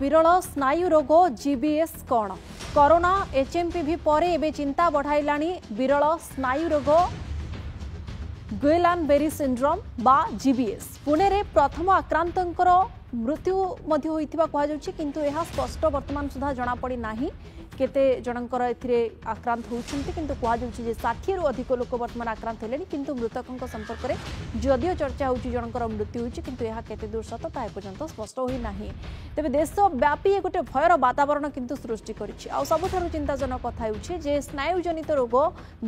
विरल स्नायु रोग जीबीएस कौन कोरोना एचएमपीवी पर एबे चिंता बढ़ाइलाणी विरल स्नायु रोग गुएलानबेरी सिंड्रोम बा जीबीएस पुणे रे प्रथम आक्रांतंकर मृत्यु मध्य होइथिबा कहा जाउछि किंतु एहा स्पष्ट वर्तमान सुधा जणा पड़ी नाही केते जनकर एथिरे आक्रांत होउछन्ति किंतु कहा जाउछि जे 60 रु अधिक लोक वर्तमान आक्रांत हेलेनी किंतु मृतकंक संपर्क रे जदियो चर्चा होउछि जनकर मृत्यु होउछि किंतु एहा केते दूर सत ता पर्यंत स्पष्ट होई नाही। तेबे देश व्यापी गोटे भयर वातावरण किंतु सृष्टि करिछि आ सबुठारु चिंताजनक कथा होउछि जे स्नायुजनित रोग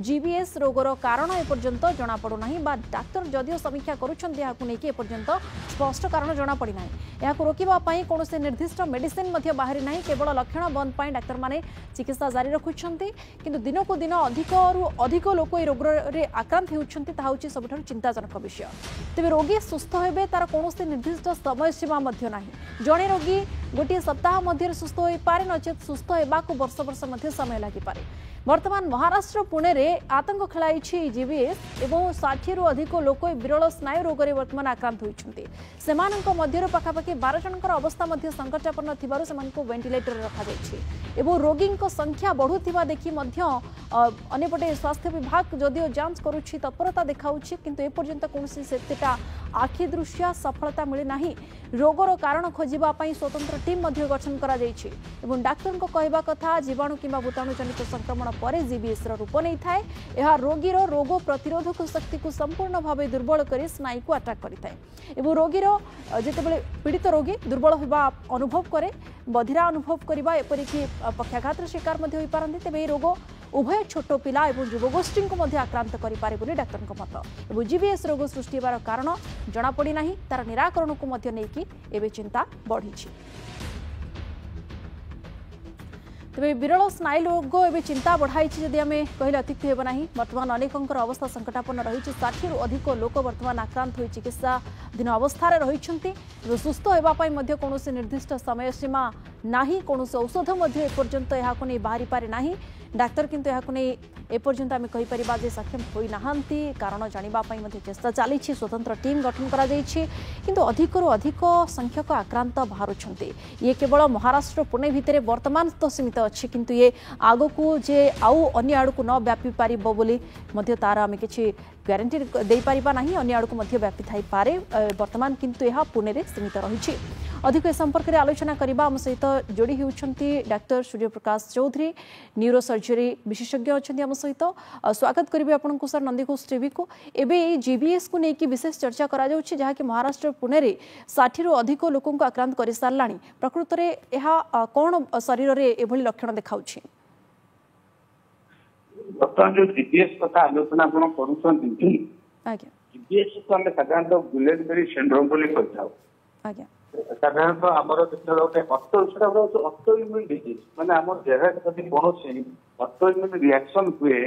जीबीएस रोगर कारण ए पर्यंत जणा पडु नाही बा डाक्टर जदियो समीक्षा करूछन्ति याकु नेकी ए पर्यंत स्पष्ट कारण जणा पड़ी नाही। याकु रोकिबा पई कोनोसे निर्दिष्ट मेडिसिन मध्ये बाहरी नाही केवल लक्षण बंद पई डाक्टर माने चिकित्सा जारी रखुछन्ति किंतु दिन को दिन अधिक लोक ए रोग रे आक्रांत हेउछन्ति ता होछि सबठारु चिंताजनक विषय। तेबे रोगी सुस्थ हेबे तार कोनोसे निर्दिष्ट समय सीमा मध्ये नाही। जणे रोगी गोटे सप्ताह मध्य सुस्थ होई पारे नचेत सुस्थ हेबाकु वर्ष वर्ष मध्य समय लागि पारे। वर्तमान महाराष्ट्र पुणे रे आतंक खेलाई जीबीएस एवं 60 रु अधिक लोक विरल स्नायु रोग रे वर्तमान आक्रांत होइछन्ति। सेमानक मध्यरो पाखापाखि 12 जनकर अवस्था मध्य संकटापन्न थिबारु सेमानकु वेंटिलेटर रखा जायछि एवं रोगींक संख्या बढ़ुथिबा देखि मध्य अन्यपटे स्वास्थ्य विभाग जदियो जांच करूछि तत्परता देखाउछि किंतु ए पर्यंत कोनसी सेतेटा आखि दृश्य सफलता मिले नाही। रोगर कारण खोजिबा पई स्वतंत्र टीम मध्य गठन करा जायछि एवं डाक्टर को कहबा कथा जीवाणु किंबा भूताणु जनित संक्रमण पर जीबीएस रूप नहीं थाए। यह रोगीर रोग प्रतिरोधक शक्ति को संपूर्ण भाव दुर्बल कर स्नायु को अटैक करिथाए एवं रोगीर जेतेबेले पीड़ित रोगी दुर्बल होबा अनुभव करे बधिरा अनुभव करबा एपरिकी पक्षाघातर शिकार मध्ये होई पारंती। तेबे रोग उभय छोट पिला एवं युवगोष्ठी को मध्य आक्रांत करि पारे बोली डाक्टर मत एवं जीबीएस रोग सृष्टि होबार कारण जणा पड़ी नाही तार निराकरण को मध्य नेकी एबे चिंता बढ़ी। तेज विरल स्नायु रोग एवं चिंता बढ़ाई जदि आम कहले अत्युक्ति हेब नहीं। वर्तमान अनेकंकर अवस्था संकटापन्न रही 60 रु अधिक लोक वर्तमान आक्रांत हो चिकित्साधीन अवस्था रही सुस्थ होगापी कौन निर्दिष्ट समय सीमा नाही कौन औषध एपर्यंत यहाँ बाहरी पारे नाही। डाक्तर किंतु यहाँ एपर्यंत आम कहीपर सक्षम होना कारण जानापी चेष्टा चली स्वतंत्र टीम गठन कर अधिकरू अधिक संख्यक आक्रांत बाहर ये केवल महाराष्ट्र पुणे भितर वर्तमान तो सीमित अच्छी किंतु ये आग को जे आउ अन्य आड़ को न व्यापी पार बोली तार आम कि ग्यारंटी दे पारिबा नहीं अन्य आड़ को व्यापी थाई पारे वर्तमान किंतु यह पुणे में सीमित रही। अधिक संपर्क में आलोचना करबा आम सहित जोड़ी होउछंती doctor Suryaprakash Chaudhary neuro surgery विशेषज्ञ अच्छा आम सहित स्वागत करेंगे आपन को सर नंदीघोष टीवी को। एवं जीबीएस को लेकिन विशेष चर्चा करा जाउछि जहाँकि महाराष्ट्र पुणे रे 60 रु अधिक लोकों को आक्रांत कर साराणी प्रकृत में यह कौन शरीर में एभली लक्षण देखाउछि? बर्तमान जो जीबीएस कथा आलोचना आपण करूछंती आज्ञा जीबीएस को हम साधारणतः गुलेनबेरी सिंड्रोम बोली कहथाउ। आज्ञा साधारणतः आमर गोटे ऑटोइम्यून डिजीज माने आम देह जदि कौन ऑटोइम्यून रिएक्शन हुए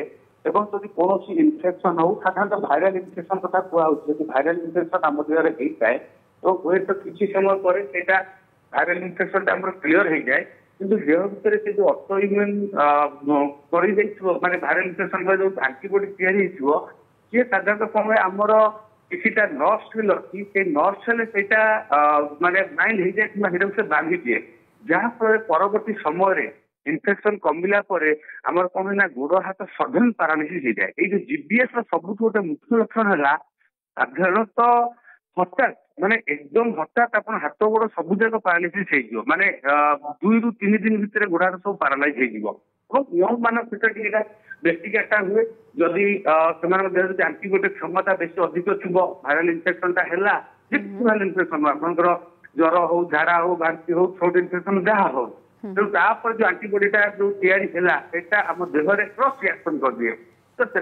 एवं जदि कौन इन्फेक्शन हो साधारणतः भाइराल इन्फेक्शन कथा कहते भाइराल इन्फेक्शन आम देह होता है तो हुए तो किसी समय पर भाइराल इन्फेक्शन क्लीयर हो जाए किंतु देह भितर से जो ऑटोइम्यून माने भाइराल इन्फेक्शन जो एंटीबॉडी तैयारी सी साधारणतः कौन आमर किसीटा नर्स भी अच्छी से नर्स माने माइंड हो जाए से बांधी दिए जहाँफल परवर्ती समय इन्फेक्शन कमिला आमर कौन ना गोड़ हाथ सडन पारालिसिस हो जाए। ये जीबीएस सबुठ गोटे मुख्य लक्षण है साधारणतः हठात माने एकदम हठात आप हाथ गोड़ सब जाक पारालिसिस हो माने 2 ରୁ 3 दिन भितर गोड़ हाथ सब पारालाइज हो यंग मान क्षेत्र बेसिक अटैक हुए जदि से एंटीबॉडी क्षमता बेस अधिक थी भाइराल इन्फेक्शन भाइराल इन्फेक्शन आपंकर ज्वर हो झाड़ा हो बांती हो थ्रोट इन्फेक्शन जहाँ हो तेणु जो एंटीबॉडीटा जो या आम देह क्रॉस रिएक्शन कर दिए तो से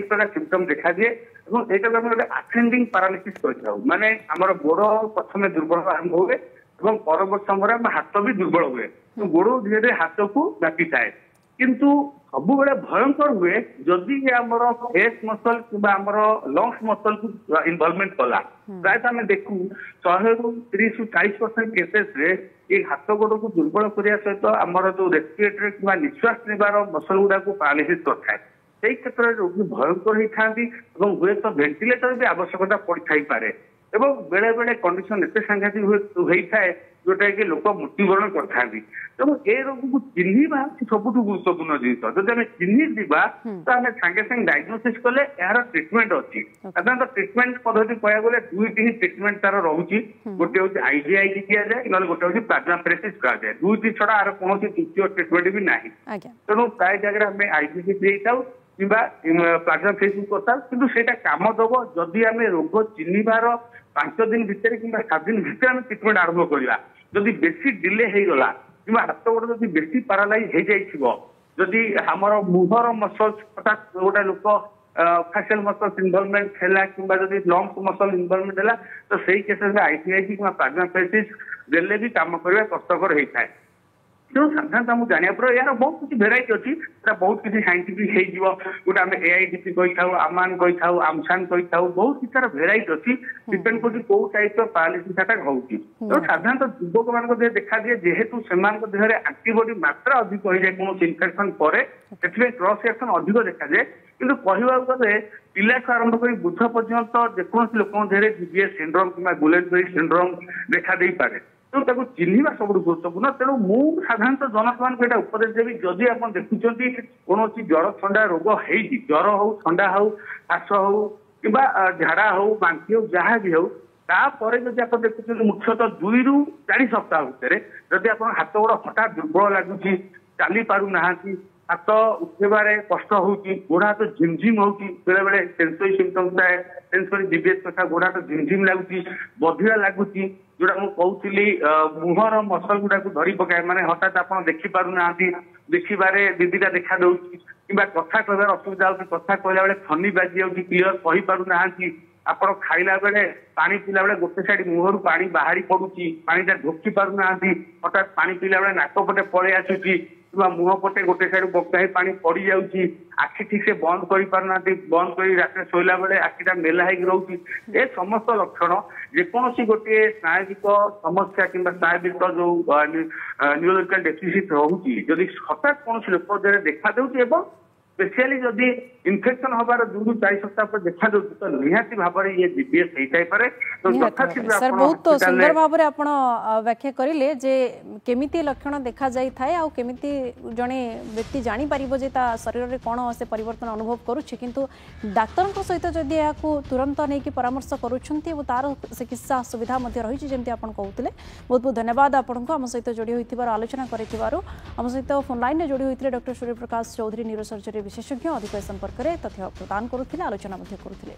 प्रकार सिम्पटम देखा दिए और यहाँ गोटे आसेंडिंग पारालिसिस कहता माने आमर गोड़ प्रथम दुर्बल आरंभ हुए और परवर्त समय हाथ भी दुर्बल हुए तो गोड़ धीरे हाथ को व्यापी थाए किंतु सब बड़े भयंकर हुए जदि आमर फेस मसल कि लंग्स मसल को इनवॉल्वमेंट कला प्रायत आम देखू 100 ରୁ 30 ରୁ 40% केसेस रे ये हाथ गोड़ को दुर्बल करने सहित आमर जो रेस्पिरेटरी कि निश्वास नेबार मसल गुड़ा को पारालिसिस करता है क्षेत्र में रोगी भयंकर होता हुए तो वेंटिलेटर भी आवश्यकता पड़ पारे ଏବଂ ବେଳେ ବେଳେ କଣ୍ଡିସନ ଏତେ ସାଂଘାତିକ ହୋଇଥାଏ ଯୋଉଟା କି ଲୋକ ମୃତ୍ୟୁବରଣ କରିଥାନ୍ତି। ତେଣୁ ଏ ରୋଗକୁ ଚିହ୍ନିବା ସବୁଠୁ ଗୁରୁତ୍ୱପୂର୍ଣ୍ଣ ଜିନିଷ। ଯଦି ଆମେ ଚିହ୍ନି ଯିବା ତ ଆମେ ସାଙ୍ଗେ ସାଙ୍ଗେ ଡାଇଗ୍ନୋସିସ୍ କଲେ ଏହାର ଟ୍ରିଟମେଣ୍ଟ ଅଛି। ସାଧାରଣତଃ ଟ୍ରିଟମେଣ୍ଟ ପଦ୍ଧତି କହିବାକୁ ଗଲେ ଦୁଇଟି ହିଁ ଟ୍ରିଟମେଣ୍ଟ ତାର ରହୁଛି। ଗୋଟେ ହଉଛି IVIG ଦିଆଯାଏ, ନହେଲେ ଗୋଟେ ହଉଛି ପ୍ଲାଜମାଫେରେସିସ୍ କରାଯାଏ। ଦୁଇଟି ଛଡା ଆର କୌଣସି ତୃତୀୟ ଟ୍ରିଟମେଣ୍ଟ ବି ନାହିଁ। ତେଣୁ ପ୍ରାୟ ଜାଗାରେ ଆମେ IVIG ଦେଇଥାଉ କିମ୍ବା ପ୍ଲାଜମାଫେରେସିସ୍ କରିଥାଉ, କିନ୍ତୁ ସେଇଟା କାମ ଦବ ଯଦି ଆମେ ରୋଗ ଚିହ୍ନିବାର 5 ଦିନ ଭିତରେ କିମ୍ବା 7 ଦିନ ଭିତରେ ଆମେ ଟ୍ରିଟମେଣ୍ଟ ଆରମ୍ଭ କରିବା। ଯଦି ବେଶୀ ଡିଲେ ହେଇଗଲା କିମ୍ବା ହାତ ଗୋଡ ଯଦି ବେଶୀ ପାରାଲାଇଜ ହେଇଯାଇଥିବ, ଯଦି ଆମର ମୁହଁର ମସଲ୍ସ ହଠାତ୍ ଗୋଟେ ଲୋକ ଫେସିଆଲ ମସଲ୍ସ ଇନଭଲଭମେଣ୍ଟ ହେଲା କିମ୍ବା ଯଦି ଲଙ୍ଗସ ମସଲ ଇନଭଲଭମେଣ୍ଟ ହେଲା ତ ସେଇ କେସରେ IVIG କିମ୍ବା ପ୍ଲାଜମାଫେରେସିସ୍ ଦେଲେ ବି କାମ କରିବା କଷ୍ଟକର ହେଇଥାଏ। ତେଣୁ ସାଧାରଣତଃ ଆମକୁ ଜାଣିବା ପରେ ଏହାର ବହୁତ କିଛି ଭେରାଇଟି ଅଛି, ସେଟା ବହୁତ କିଛି ସାଇଣ୍ଟିଫିକ ହେଇଯିବ। ଗୋଟେ ଆମେ AIDP କହିଥାଉ, ଆମାନ କହିଥାଉ, ଆମସାନ କହିଥାଉ, ବହୁତ କିଛି ତାର ଭେରାଇଟି ଅଛି। ଡିପେଣ୍ଡ କରୁଛି କୋଉ ଟାଇପର ପାରାଲିସିସ୍ ସେଟା ହଉଛି। ତେଣୁ ସାଧାରଣତଃ ଯୁବକ ମାନଙ୍କ ଦେହରେ ଦେଖାଦିଏ, ଯେହେତୁ ସେମାନଙ୍କ ଦେହରେ ଆଣ୍ଟିବଡି ମାତ୍ରା ଅଧିକ ହେଇଯାଏ କୌଣସି ଇନଫେକ୍ସନ ପରେ, ସେଥିପାଇଁ କ୍ରସ୍ ରିଆକ୍ସନ ଅଧିକ ଦେଖାଯାଏ। କିନ୍ତୁ କହିବାକୁ ଗଲେ ପିଲାଠୁ ଆରମ୍ଭ କରି ବୃଦ୍ଧ ପର୍ଯ୍ୟନ୍ତ ଯେକୌଣସି ଲୋକଙ୍କ ଦେହରେ GBS ସିଣ୍ଡ୍ରୋମ କିମ୍ବା ଗୁଲେନବେରୀ ସିଣ୍ଡ୍ରୋମ ଦେଖା ଦେଇପାରେ। ତେଣୁ ତାକୁ ଚିହ୍ନିବା ସବୁଠୁ ଗୁରୁତ୍ୱପୂର୍ଣ୍ଣ। ତେଣୁ ମୁଁ ସାଧାରଣତଃ ଜନସାଧାରଣଙ୍କୁ ଏଇଟା ଉପଦେଶ ଦେବି, ଯଦି ଆପଣ ଦେଖୁଛନ୍ତି କୌଣସି ଜର ଥଣ୍ଡା ରୋଗ ହେଇଛି, ଜର ହଉ, ଥଣ୍ଡା ହଉ, କାଶ ହଉ କିମ୍ବା ଝାଡା ହଉ, ବାନ୍ତି ହଉ, ଯାହା ବି ହଉ, ତାପରେ ଯଦି ଆପଣ ଦେଖୁଛନ୍ତି ମୁଖ୍ୟତଃ 2 ରୁ 4 ସପ୍ତାହ ଭିତରେ ଯଦି ଆପଣ ହାତ ଗୋଡ ହଠାତ୍ ଦୁର୍ବଳ ଲାଗୁଛି, ଚାଲି ପାରୁନାହାନ୍ତି, ହାତ ଉଠେଇବାରେ କଷ୍ଟ ହଉଛି, ଗୋଡ ହାତ ଝିମଝିମ ହଉଛି, ବେଳେ ବେଳେ ସେନ୍ସୋରି ସିମ୍ପଟମ୍ସ ଥାଏ, ସେନ୍ସୋରି GBS କଥା, ଗୋଡ ହାତ ଝିମଝିମ ଲାଗୁଛି, ବଧିରା ଲାଗୁଛି, ଯୋଉଟା ମୁଁ କହୁଥିଲି ମୁହଁର ମସଲ ଗୁଡାକୁ ଧରି ପକାଏ, ମାନେ ହଠାତ୍ ଆପଣ ଦେଖି ପାରୁନାହାନ୍ତି, ଦେଖିବାରେ ଦିଦିଟା ଦେଖା ଦଉଛି କିମ୍ବା କଥା କହିବାର ଅସୁବିଧା ହଉଛି, କଥା କହିଲା ବେଳେ ଫନି ବାଜି ଯାଉଛି, କ୍ଲିୟର କହିପାରୁନାହାନ୍ତି, ଆପଣ ଖାଇଲା ବେଳେ ପାଣି ପିଇଲା ବେଳେ ଗୋଟେ ସାଇଡ ମୁହଁରୁ ପାଣି ବାହାରି ପଡୁଛି, ପାଣିଟା ଢୋକି ପାରୁନାହାନ୍ତି, ହଠାତ୍ ପାଣି ପିଇଲା ବେଳେ ନାକ ପଟେ ପଳେଇ ଆସୁଛି କିମ୍ବା ମୁହଁ ପଟେ ଗୋଟେ ସାଇଡ ବଙ୍କା ହେଇ ପାଣି ପଡି ଯାଉଛି, ଆଖି ଠିକ ସେ ବନ୍ଦ କରିପାରୁନାହାନ୍ତି, ବନ୍ଦ କରି ରାତିରେ ଶୋଇଲା ବେଳେ ଆଖିଟା ମେଲା ହେଇକି ରହୁଛି, ଏ ସମସ୍ତ ଲକ୍ଷଣ ଯେକୌଣସି ଗୋଟିଏ ସ୍ନାୟୁବିକ ସମସ୍ୟା କିମ୍ବା ସ୍ନାୟୁବିକ ଯୋଉ ନ୍ୟୁରୋଲୋଜିକାଲ ଡେଫିସିଟ୍ ରହୁଛି, ଯଦି ହଠାତ୍ କୌଣସି ଲୋକ ଦେହରେ ଦେଖା ଦେଉଛି ଏବଂ ସ୍ପେସିଆଲି ଯଦି ଇନଫେକ୍ସନ ହବାର 2 ରୁ 4 ସପ୍ତାହ ପରେ ଦେଖା ଯାଉଛି ତ ନିହାତି ଭାବରେ ଇଏ GBS ହେଇଥାଇପାରେ। सर बहुत सुंदर भाव में आप व्याख्या करें जे केमिति लक्षण देखा जाई थाए आ केमिति जड़े व्यक्ति जानी पारिबो जे ता शरीर में कौन से परिवर्तन अनुभव करुच्छे, किंतु डाक्तर सहित जदि या तुरंत नहीं कि परामर्श करुछंती तार चिकित्सा सुविधा रही जमी आप कहते बहुत बहुत धन्यवाद आपको आम सहित जोड़ी होइथिबार आलोचना करिथिबारु। आम सहित फोन लाइन में जोड़ी होते डॉक्टर सूर्यप्रकाश चौधरी न्यूरोसर्जरी विशेषज्ञ अधिक संपर्क में तथ्य प्रदान करुथिले आलोचना करुथिले।